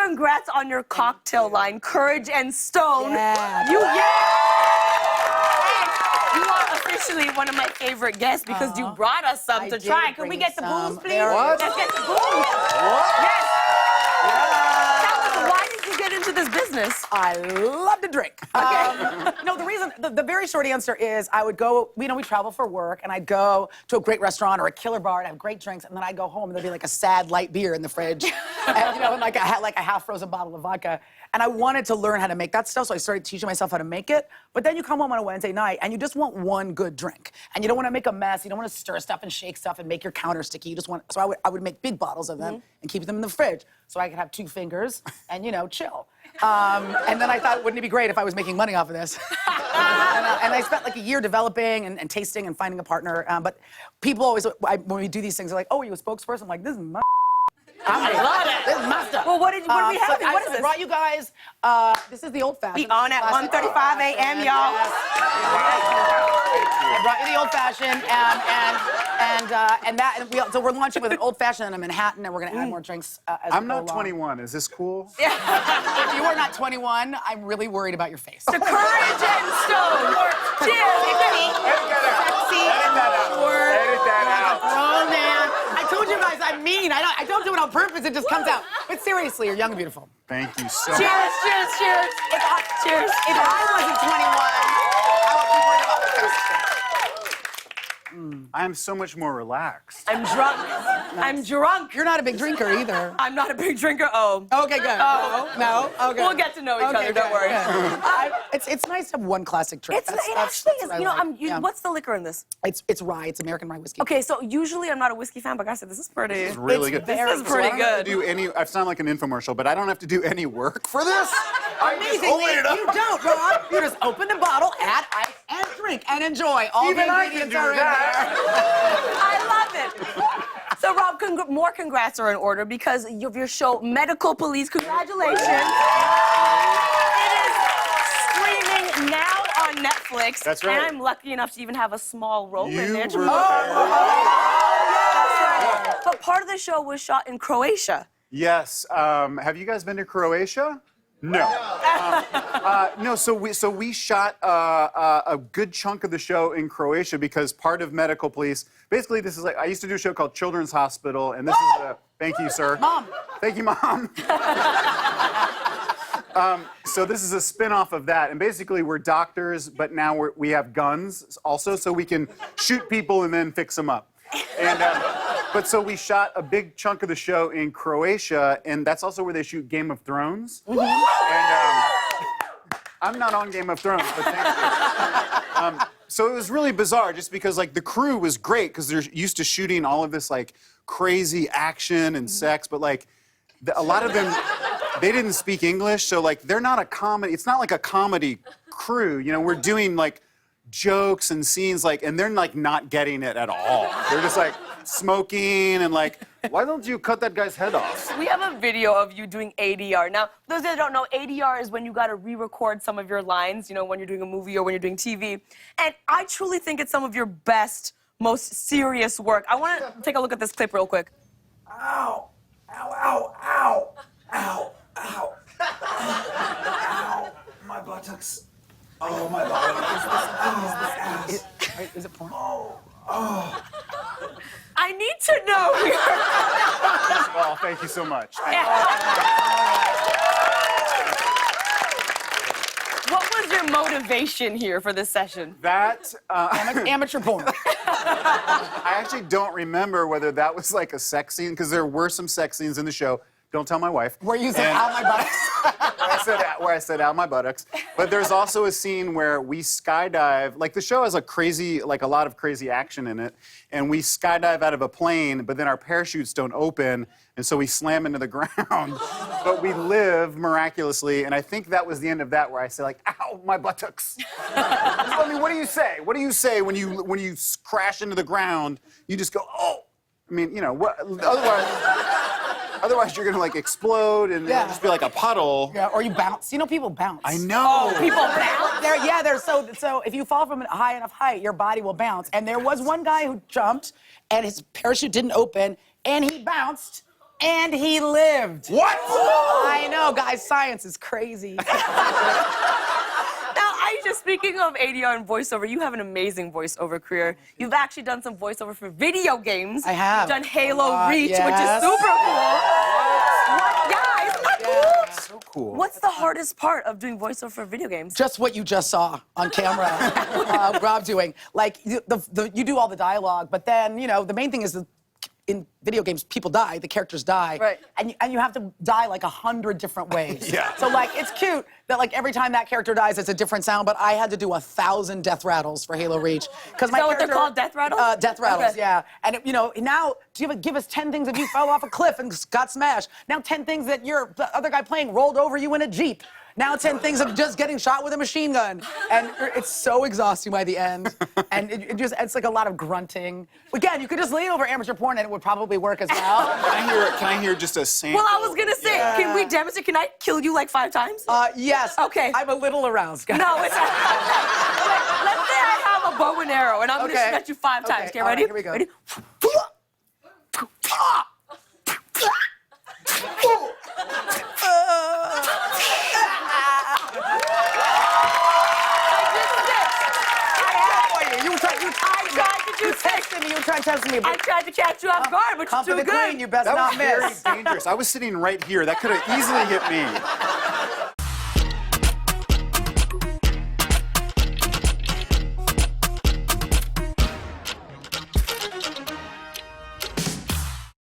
congrats on your cocktail line, Courage and Stone. Yeah. You are officially one of my favorite guests because you brought us some to try. Can we get the booze, please? What? Let's get the booze. What? Yes. Tell us, why did you get into this business? I love to drink. No, the reason, the very short answer is I would go, we travel for work, and I'd go to a great restaurant or a killer bar and have great drinks, and then I'd go home and there'd be like a sad light beer in the fridge, and, and like a half-frozen bottle of vodka. And I wanted to learn how to make that stuff, so I started teaching myself how to make it. But then you come home on a Wednesday night, and you just want one good drink. And you don't want to make a mess, you don't want to stir stuff and shake stuff and make your counter sticky. You just want, so I would make big bottles of them and keep them in the fridge, so I could have 2 fingers and, chill. And then I thought, wouldn't it be great if I was making money off of this? and I spent like a year developing and tasting and finding a partner. But people always, when we do these things, they're like, oh, are you a spokesperson? I'm like, this is my I love it. This is my stuff. Well, what do we have? What is I this? brought you guys, this is the old-fashioned. Be on at 1:35 a.m., y'all. I brought you the old-fashioned, so we're launching with an old-fashioned in Manhattan, and we're going to add more drinks as we I'm go not along. 21. Is this cool? If you are not 21, I'm really worried about your face. The Courage and Stone. Cheers. Edit that out. Oh, man. I told you guys I'm mean. I don't do it on purpose. It just comes out. But seriously, you're young and beautiful. Thank you so much. Cheers, cheers, cheers. Cheers. If I wasn't 21, I would be worried about my face. I'm so much more relaxed. I'm drunk. I'm drunk. You're not a big drinker either. I'm not a big drinker. Oh. Okay, good. Oh. No? Okay. We'll get to know each other, don't worry. It's nice to have one classic drink. It actually is. what I like. What's the liquor in this? It's rye. It's American rye whiskey. Okay, so usually I'm not a whiskey fan, but I said this is pretty. It's really good. This is pretty I don't have to good. do any. I sound like an infomercial, but I don't have to do any work for this. Amazingly, you don't, Rob. You just open the bottle, add ice, and drink, and enjoy. All Even the I can ingredients do are in that. I love it. So, Rob, more congrats are in order because of your show, Medical Police. Congratulations. It is streaming now on Netflix. That's right. And I'm lucky enough to even have a small role in there. But part of the show was shot in Croatia. Yes. Have you guys been to Croatia? No. No. So we shot a good chunk of the show in Croatia because part of Medical Police. Basically, this is like I used to do a show called Children's Hospital, and this is a. Thank you, sir. Mom. Thank you, Mom. So this is a spin-off of that, and basically we're doctors, but now we have guns also, so we can shoot people and then fix them up. And but so we shot a big chunk of the show in Croatia, and that's also where they shoot Game of Thrones. And I'm not on Game of Thrones, but thank you. So it was really bizarre, just because like the crew was great because they're used to shooting all of this like crazy action and sex, but like a lot of them. They didn't speak English, so like they're not a comedy. It's not like a comedy crew. We're doing like jokes and scenes and they're like not getting it at all. They're just like smoking and like, why don't you cut that guy's head off? We have a video of you doing ADR. Now, those that don't know, ADR is when you got to re-record some of your lines, when you're doing a movie or when you're doing TV. And I truly think it's some of your best, most serious work. I want to take a look at this clip real quick. Ow! Ow! Ow! Ow! Ow! Ow! Ow! My buttocks. Oh, my buttocks. Is it porn? I need to know. Oh, thank you so much. What was your motivation here for this session? That Amateur porn. I actually don't remember whether that was like a sex scene because there were some sex scenes in the show. Don't tell my wife. Where you said, ow, my buttocks? Where I said, ow, my buttocks. But there's also a scene where we skydive. Like, the show has a lot of crazy action in it. And we skydive out of a plane, but then our parachutes don't open, and so we slam into the ground. But we live miraculously, and I think that was the end of that, where I said, like, ow, my buttocks. I mean, what do you say? What do you say when you crash into the ground? You just go, oh. I mean, what? Otherwise, you're gonna explode and it'll just be like a puddle. Yeah, or you bounce. People bounce. I know. People bounce? They're so if you fall from a high enough height, your body will bounce. And there was one guy who jumped, and his parachute didn't open, and he bounced, and he lived. What? I know. know, guys, science is crazy. Now, Aisha, speaking of ADR and voiceover, you have an amazing voiceover career. You've actually done some voiceover for video games. I have. You've done Halo Reach, which is yes. super cool. Yeah, isn't that cool? So cool. What's the hardest part of doing voiceover for video games? Just what you just saw on camera, Rob doing. Like, you do all the dialogue, but then, you know, the main thing is in video games, people die, the characters die. Right. And you have to die like 100 different ways. Yeah. So, like, it's cute that, like, every time that character dies, it's a different sound, but I had to do 1,000 death rattles for Halo Reach. Is that what they're called, death rattles? Death rattles, Okay. yeah. And, you know, now, give us 10 things if you fell off a cliff and got smashed. Now 10 things that the other guy playing rolled over you in a Jeep. Now 10 things of just getting shot with a machine gun. And it's so exhausting by the end. And it's like a lot of grunting. Again, you could just lean over amateur porn and it would probably work as well. Can I hear just a sample? Well, I was gonna say, can we demonstrate? Can I kill you like 5 times? Yes. Okay. I'm a little aroused, guys. No, it's not. Let's say I have a bow and arrow, and I'm gonna shoot at you 5 times. Okay, Okay, all right, ready? here we go. Ready? You texted me. You were trying to test me. I tried to catch you off guard, but Come you're for too the good. queen. You best That not was very miss. dangerous. I was sitting right here. That could have easily hit me.